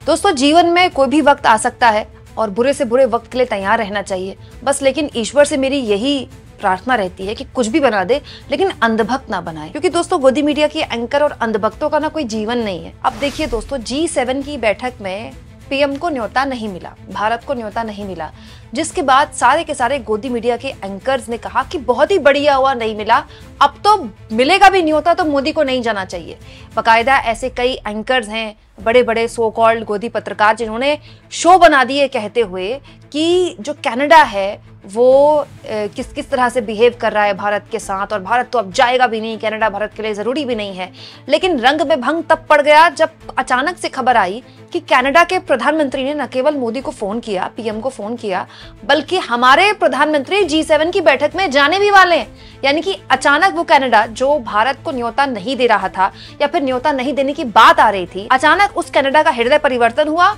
दोस्तों, जीवन में कोई भी वक्त आ सकता है और बुरे से बुरे वक्त के लिए तैयार रहना चाहिए बस। लेकिन ईश्वर से मेरी यही प्रार्थना रहती है कि कुछ भी बना दे लेकिन अंधभक्त ना बनाए, क्योंकि दोस्तों गोदी मीडिया की एंकर और अंधभक्तों का ना कोई जीवन नहीं है। अब देखिए दोस्तों, G7 की बैठक में पीएम को न्योता नहीं मिला, भारत को न्योता नहीं मिला, जिसके बाद सारे के सारे गोदी मीडिया के एंकर्स ने कहा कि बहुत ही बढ़िया हुआ नहीं मिला, अब तो मिलेगा भी न्योता तो मोदी को नहीं जाना चाहिए। बकायदा ऐसे कई एंकर्स हैं, बड़े बड़े सो कॉल्ड गोदी पत्रकार, जिन्होंने शो बना दिए कहते हुए कि जो कनाडा है वो किस किस तरह से बिहेव कर रहा है भारत के साथ, और भारत तो अब जाएगा भी नहीं, कनाडा भारत के लिए जरूरी भी नहीं है। लेकिन रंग में भंग तब पड़ गया जब अचानक से खबर आई कि कनाडा के प्रधानमंत्री ने न केवल मोदी को फोन किया, पीएम को फोन किया, बल्कि हमारे प्रधानमंत्री G7 की बैठक में जाने भी वाले हैं। यानी कि अचानक वो कनाडा जो भारत को न्योता नहीं दे रहा था या फिर न्योता नहीं देने की बात आ रही थी, अचानक उस कनाडा का हृदय परिवर्तन हुआ।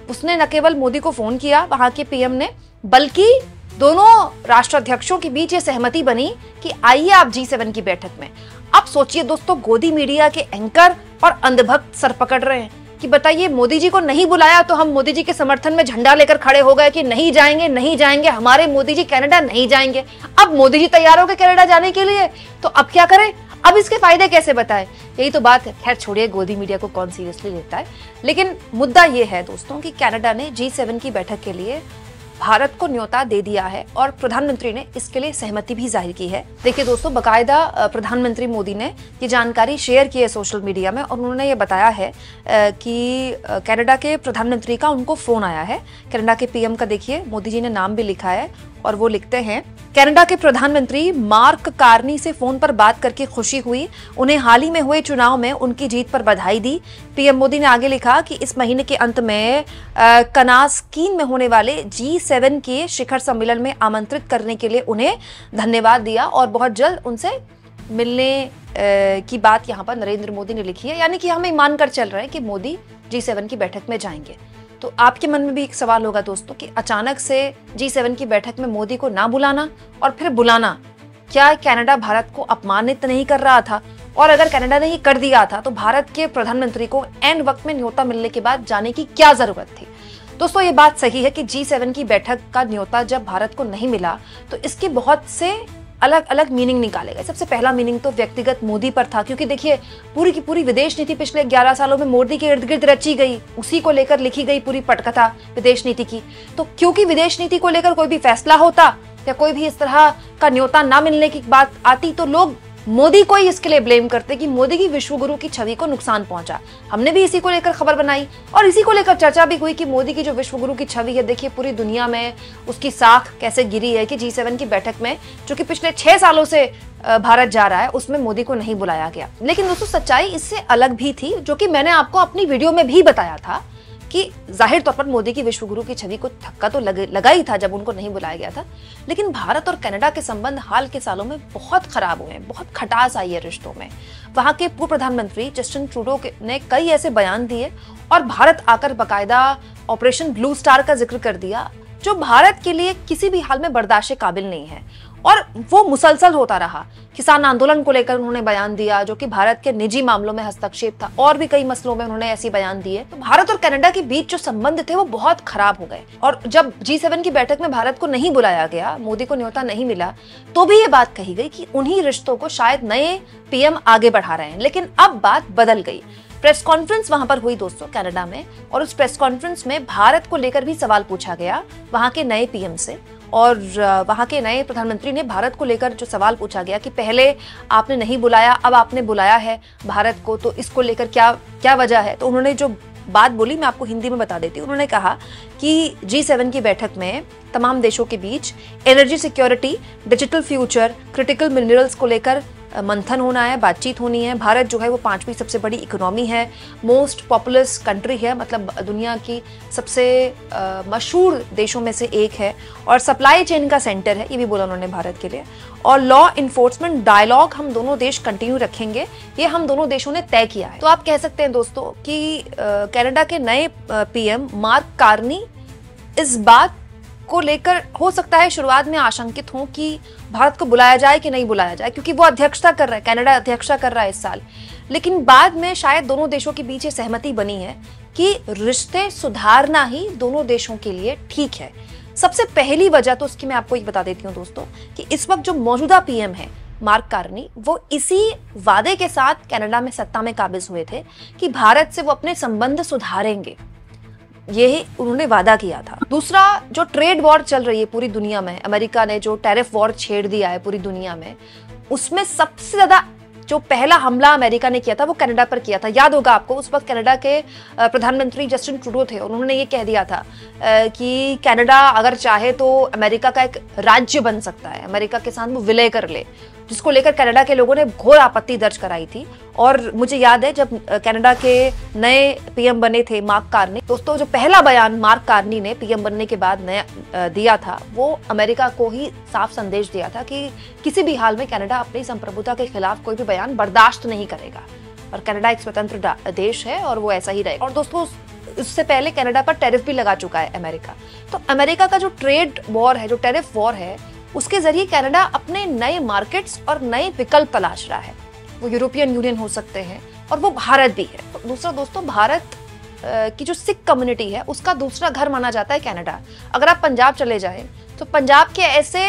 उसने न केवल मोदी को फोन किया वहां के पीएम ने, बल्कि दोनों राष्ट्राध्यक्षों के बीच ये सहमति बनी कि आइए आप G7 की बैठक में। अब सोचिए दोस्तों, गोदी मीडिया के एंकर और अंधभक्त सर पकड़ रहे हैं कि बताइए, मोदी जी को नहीं बुलाया तो हम मोदी जी के समर्थन में झंडा लेकर खड़े हो गए कि नहीं जाएंगे, नहीं जाएंगे, हमारे मोदी जी कनाडा नहीं जाएंगे। अब मोदी जी तैयार हो गए कनाडा जाने के लिए, तो अब क्या करें, अब इसके फायदे कैसे बताएं? यही तो बात है। खैर छोड़िए, गोदी मीडिया को कौन सीरियसली लेता है। लेकिन मुद्दा ये है दोस्तों कि कनाडा ने G7 की बैठक के लिए भारत को न्योता दे दिया है और प्रधानमंत्री ने इसके लिए सहमति भी जाहिर की है। देखिए दोस्तों, बकायदा प्रधानमंत्री मोदी ने ये जानकारी शेयर की है सोशल मीडिया में, और उन्होंने ये बताया है कि कनाडा के प्रधानमंत्री का उनको फोन आया है। कनाडा के पीएम का देखिए मोदी जी ने नाम भी लिखा है और वो लिखते हैं, कनाडा के प्रधानमंत्री मार्क कार्नी से फोन पर बात करके खुशी हुई, उन्हें हाल ही में हुए चुनाव में उनकी जीत पर बधाई दी। पीएम मोदी ने आगे लिखा कि इस महीने के अंत में कनास्कीन में होने वाले G7 के शिखर सम्मेलन में आमंत्रित करने के लिए उन्हें धन्यवाद दिया और बहुत जल्द उनसे मिलने की बात यहाँ पर नरेंद्र मोदी ने लिखी है। यानी कि हम मानकर चल रहे हैं कि मोदी G7 की बैठक में जाएंगे। तो आपके मन में भी एक सवाल होगा दोस्तों कि अचानक से G7 की बैठक में मोदी को ना बुलाना और फिर बुलाना, क्या कनाडा भारत को अपमानित नहीं कर रहा था? और अगर कनाडा ने ही कर दिया था तो भारत के प्रधानमंत्री को ऐन वक्त में न्योता मिलने के बाद जाने की क्या जरूरत थी? दोस्तों, ये बात सही है कि G7 की बैठक का न्योता जब भारत को नहीं मिला तो इसके बहुत से अलग अलग मीनिंग निकाले गए। सबसे पहला मीनिंग तो व्यक्तिगत मोदी पर था, क्योंकि देखिए पूरी की पूरी विदेश नीति पिछले 11 सालों में मोदी के इर्द गिर्द रची गई, उसी को लेकर लिखी गई पूरी पटकथा विदेश नीति की। तो क्योंकि विदेश नीति को लेकर कोई भी फैसला होता या कोई भी इस तरह का न्योता ना मिलने की बात आती तो लोग मोदी को ही इसके लिए ब्लेम करते कि मोदी की विश्वगुरु की छवि को नुकसान पहुंचा। हमने भी इसी को लेकर खबर बनाई और इसी को लेकर चर्चा भी हुई कि मोदी की जो विश्वगुरु की छवि है, देखिए पूरी दुनिया में उसकी साख कैसे गिरी है कि G7 की बैठक में, जो कि पिछले 6 सालों से भारत जा रहा है, उसमें मोदी को नहीं बुलाया गया। लेकिन दोस्तों, सच्चाई इससे अलग भी थी, जो कि मैंने आपको अपनी वीडियो में भी बताया था कि जाहिर तौर पर मोदी की विश्वगुरु की छवि को धक्का तो लगा ही था जब उनको नहीं बुलाया गया था। लेकिन भारत और कनाडा के संबंध हाल के सालों में बहुत खराब हुए हैं, बहुत खटास आई है रिश्तों में। वहां के पूर्व प्रधानमंत्री जस्टिन ट्रूडो ने कई ऐसे बयान दिए और भारत आकर बकायदा ऑपरेशन ब्लू स्टार का जिक्र कर दिया, जो भारत के लिए किसी भी हाल में बर्दाश्त के काबिल नहीं है। और वो मुसलसल होता रहा। किसान आंदोलन को लेकर उन्होंने बयान दिया, जो कि भारत के निजी मामलों में हस्तक्षेप था, और भी कई मसलों में उन्होंने ऐसी बयान दिए। तो भारत और कनाडा के बीच जो संबंध थे वो बहुत खराब हो गए। और जब G7 की बैठक में भारत को नहीं बुलाया गया, मोदी को न्योता नहीं मिला, तो भी ये बात कही गई कि उन्हीं रिश्तों को शायद नए पीएम आगे बढ़ा रहे हैं। लेकिन अब बात बदल गई। प्रेस कॉन्फ्रेंस वहां पर हुई दोस्तों कनाडा में, और उस प्रेस कॉन्फ्रेंस में भारत को लेकर भी सवाल पूछा गया वहां के नए पीएम से। और वहां के नए प्रधानमंत्री ने भारत को लेकर जो सवाल पूछा गया कि पहले आपने नहीं बुलाया, अब आपने बुलाया है भारत को, तो इसको लेकर क्या वजह है? तो उन्होंने जो बात बोली मैं आपको हिंदी में बता देती हूँ। उन्होंने कहा कि G7 की बैठक में तमाम देशों के बीच energy security, digital future, critical minerals को लेकर मंथन होना है, बातचीत होनी है। भारत जो है वो 5वीं सबसे बड़ी इकोनॉमी है, मोस्ट पॉपुलस कंट्री है, मतलब दुनिया की सबसे मशहूर देशों में से एक है, और सप्लाई चेन का सेंटर है, ये भी बोला उन्होंने भारत के लिए। और लॉ इन्फोर्समेंट डायलॉग हम दोनों देश कंटिन्यू रखेंगे, ये हम दोनों देशों ने तय किया है। तो आप कह सकते हैं दोस्तों कि कनाडा के नए पीएम मार्क कार्नी इस बात को लेकर हो सकता है शुरुआत में आशंकित हों कि भारत को बुलाया जाए कि नहीं बुलाया जाए, क्योंकि वो अध्यक्षता कर रहा है, कनाडा अध्यक्षता कर रहा है इस साल। लेकिन बाद में शायद दोनों देशों के बीच ये सहमति बनी है कि रिश्ते सुधारना ही दोनों देशों के लिए ठीक है। सबसे पहली वजह तो उसकी मैं आपको एक बता देती हूँ दोस्तों, कि इस वक्त जो मौजूदा पीएम है मार्क कार्नी, वो इसी वादे के साथ कनाडा में सत्ता में काबिज हुए थे कि भारत से वो अपने संबंध सुधारेंगे। यही उन्होंने वादा किया था। दूसरा, जो ट्रेड वॉर चल रही है पूरी दुनिया में, अमेरिका ने जो टैरिफ वॉर छेड़ दिया है पूरी दुनिया में, उसमें सबसे ज्यादा जो पहला हमला अमेरिका ने किया था वो कनाडा पर किया था। याद होगा आपको, उस वक्त कनाडा के प्रधानमंत्री जस्टिन ट्रूडो थे और उन्होंने ये कह दिया था कि कनाडा अगर चाहे तो अमेरिका का एक राज्य बन सकता है, अमेरिका के साथ वो विलय कर ले, जिसको लेकर कनाडा के लोगों ने घोर आपत्ति दर्ज कराई थी। और मुझे याद है जब कनाडा के नए पीएम बने थे मार्क कार्नी, दोस्तों जो पहला बयान मार्क कार्नी ने पीएम बनने के बाद नया दिया था, वो अमेरिका को ही साफ संदेश दिया था कि किसी भी हाल में कनाडा अपनी संप्रभुता के खिलाफ कोई भी बयान बर्दाश्त नहीं करेगा। और कनाडा एक स्वतंत्र देश है और वो ऐसा ही रहेगा। और दोस्तों इससे पहले कनाडा पर टैरिफ भी लगा चुका है अमेरिका। तो अमेरिका का जो ट्रेड वॉर है, जो टैरिफ वॉर है, उसके जरिए कनाडा अपने नए मार्केट्स और नए विकल्प तलाश रहा है। वो यूरोपियन यूनियन हो सकते हैं और वो भारत भी है। तो दूसरा दोस्तों, भारत की जो सिख कम्युनिटी है उसका दूसरा घर माना जाता है कनाडा। अगर आप पंजाब चले जाएं तो पंजाब के ऐसे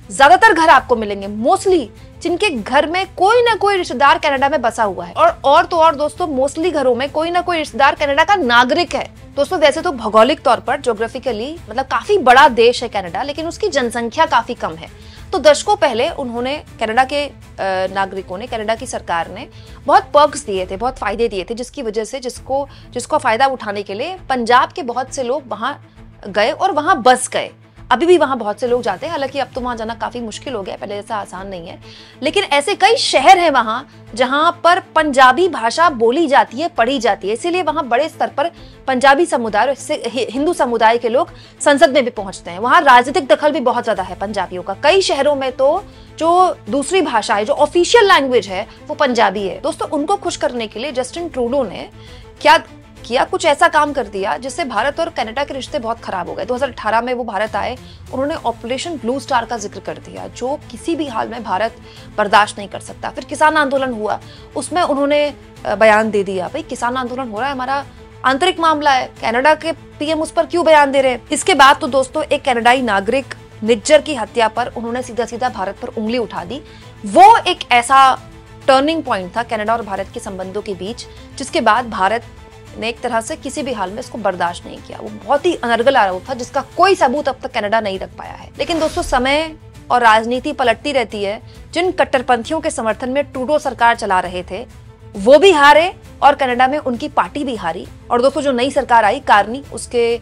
ज्यादातर घर आपको मिलेंगे मोस्टली जिनके घर में कोई ना कोई रिश्तेदार कनाडा में बसा हुआ है। और तो और दोस्तों, मोस्टली घरों में कोई ना कोई रिश्तेदार कनाडा का नागरिक है। दोस्तों वैसे तो भौगोलिक तौर पर, ज्योग्राफिकली मतलब काफी बड़ा देश है कनाडा, लेकिन उसकी जनसंख्या काफी कम है। तो दशकों पहले उन्होंने कनाडा के नागरिकों ने, कनाडा की सरकार ने बहुत पर्क्स दिए थे, बहुत फायदे दिए थे, जिसकी वजह से जिसको फायदा उठाने के लिए पंजाब के बहुत से लोग वहां गए और वहां बस गए। अभी भी वहां बहुत से लोग जाते हैं, हालांकि अब तो वहां जाना काफी मुश्किल हो गया, पहले जैसा आसान नहीं है। लेकिन ऐसे कई शहर हैं वहां जहां पर पंजाबी भाषा बोली जाती है, पढ़ी जाती है, इसीलिए वहां बड़े स्तर पर पंजाबी समुदाय और हिंदू समुदाय के लोग संसद में भी पहुंचते हैं। वहां राजनीतिक दखल भी बहुत ज्यादा है पंजाबियों का। कई शहरों में तो जो दूसरी भाषा है, जो ऑफिशियल लैंग्वेज है, वो पंजाबी है। दोस्तों उनको खुश करने के लिए जस्टिन ट्रूडो ने क्या किया, कुछ ऐसा काम कर दिया जिससे भारत और कनाडा के रिश्ते बहुत खराब हो गए। 2018 में वो भारत आए, उन्होंने ऑपरेशन ब्लू स्टार का जिक्र कर दिया, जो किसी भी हाल में भारत बर्दाश्त नहीं कर सकता। फिर किसान आंदोलन हुआ, उसमें उन्होंने बयान दे दिया, भाई किसान आंदोलन हो रहा है, हमारा आंतरिक मामला है, कनाडा के पीएम उस पर क्यों बयान दे रहे हैं। इसके बाद तो दोस्तों एक कनाडाई नागरिक निज्जर की हत्या पर उन्होंने सीधा सीधा भारत पर उंगली उठा दी। वो एक ऐसा टर्निंग पॉइंट था कनाडा और भारत के संबंधों के बीच, जिसके बाद भारत ने एक तरह से किसी भी हाल में इसको बर्दाश्त नहीं किया। वो बहुत ही अनर्गल आरोप था जिसका कोई सबूत अब तक कनाडा नहीं रख पाया है। लेकिन दोस्तों समय और राजनीति पलटती रहती है। जिन कट्टरपंथियों के समर्थन में ट्रूडो सरकार चला रहे थे वो भी हारे और कनाडा में उनकी पार्टी भी हारी। और दोस्तों जो नई सरकार आई, कार्नी उसके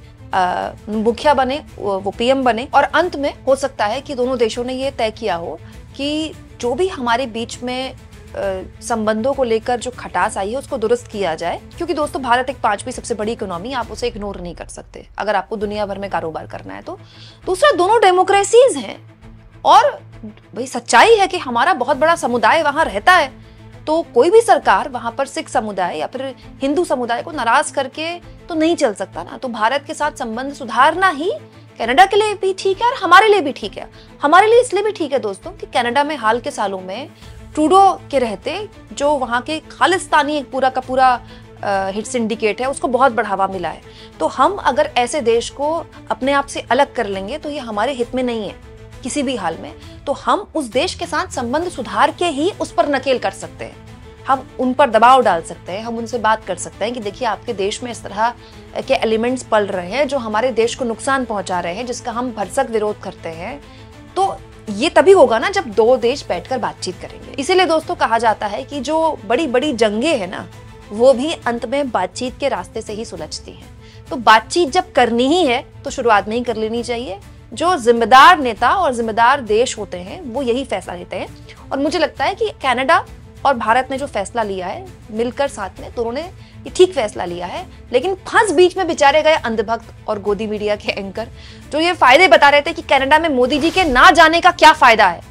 मुखिया बने, वो पीएम बने, और अंत में हो सकता है कि दोनों देशों ने ये तय किया हो कि जो भी हमारे बीच में संबंधों को लेकर जो खटास आई है उसको दुरुस्त किया जाए। क्योंकि दोस्तों भारत एक 5वीं सबसे बड़ी इकोनॉमी, आप उसे इग्नोर नहीं कर सकते अगर आपको दुनिया भर में कारोबार करना है तो। दूसरा, दोनों डेमोक्रेसीज हैं और भाई सच्चाई है कि हमारा बहुत बड़ा समुदाय वहां रहता है, तो कोई भी सरकार वहां पर सिख समुदाय या फिर हिंदू समुदाय को नाराज करके तो नहीं चल सकता ना। तो भारत के साथ संबंध सुधारना ही कनाडा के लिए भी ठीक है और हमारे लिए भी ठीक है। हमारे लिए इसलिए भी ठीक है दोस्तों कि कनाडा में हाल के सालों में ट्रूडो के रहते जो वहां के खालिस्तानी एक पूरा का पूरा हिट सिंडिकेट है उसको बहुत बढ़ावा मिला है। तो हम अगर ऐसे देश को अपने आप से अलग कर लेंगे तो ये हमारे हित में नहीं है किसी भी हाल में। तो हम उस देश के साथ संबंध सुधार के ही उस पर नकेल कर सकते हैं, हम उन पर दबाव डाल सकते हैं, हम उनसे बात कर सकते हैं कि देखिए आपके देश में इस तरह के एलिमेंट्स पल रहे हैं जो हमारे देश को नुकसान पहुंचा रहे हैं, जिसका हम भरसक विरोध करते हैं। तो ये तभी होगा ना जब दो देश बैठकर बातचीत करेंगे। इसीलिए दोस्तों कहा जाता है कि जो बड़ी बड़ी जंगें हैं ना वो भी अंत में बातचीत के रास्ते से ही सुलझती हैं। तो बातचीत जब करनी ही है तो शुरुआत में ही कर लेनी चाहिए। जो जिम्मेदार नेता और जिम्मेदार देश होते हैं वो यही फैसला लेते हैं। और मुझे लगता है कि कनाडा और भारत ने जो फैसला लिया है मिलकर साथ में, दोनों ने ये ठीक फैसला लिया है। लेकिन फंस बीच में बेचारे गए अंधभक्त और गोदी मीडिया के एंकर जो ये फायदे बता रहे थे कि कनाडा में मोदी जी के ना जाने का क्या फायदा है।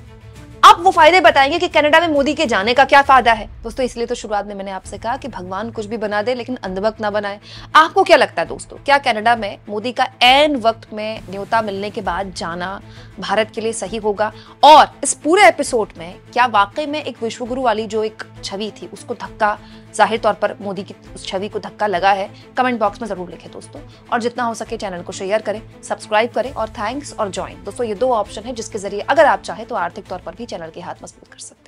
अब वो फायदे बताएंगे कि कनाडा में मोदी के जाने का क्या फायदा है। दोस्तों इसलिए तो शुरुआत में मैंने आपसे कहा कि भगवान कुछ भी बना दे लेकिन अंधभक्त ना बनाए। आपको क्या लगता है दोस्तों, क्या कनाडा में मोदी का ऐन वक्त में न्योता मिलने के बाद जाना भारत के लिए सही होगा? और इस पूरे एपिसोड में क्या वाकई में एक विश्वगुरु वाली जो एक छवि थी उसको धक्का जाहिर तौर पर मोदी की उस छवि को धक्का लगा है, कमेंट बॉक्स में जरूर लिखें दोस्तों। और जितना हो सके चैनल को शेयर करें, सब्सक्राइब करें और थैंक्स और ज्वाइन। दोस्तों ये 2 ऑप्शन है जिसके जरिए अगर आप चाहे तो आर्थिक तौर पर भी चैनल के हाथ मजबूत कर सकते हैं।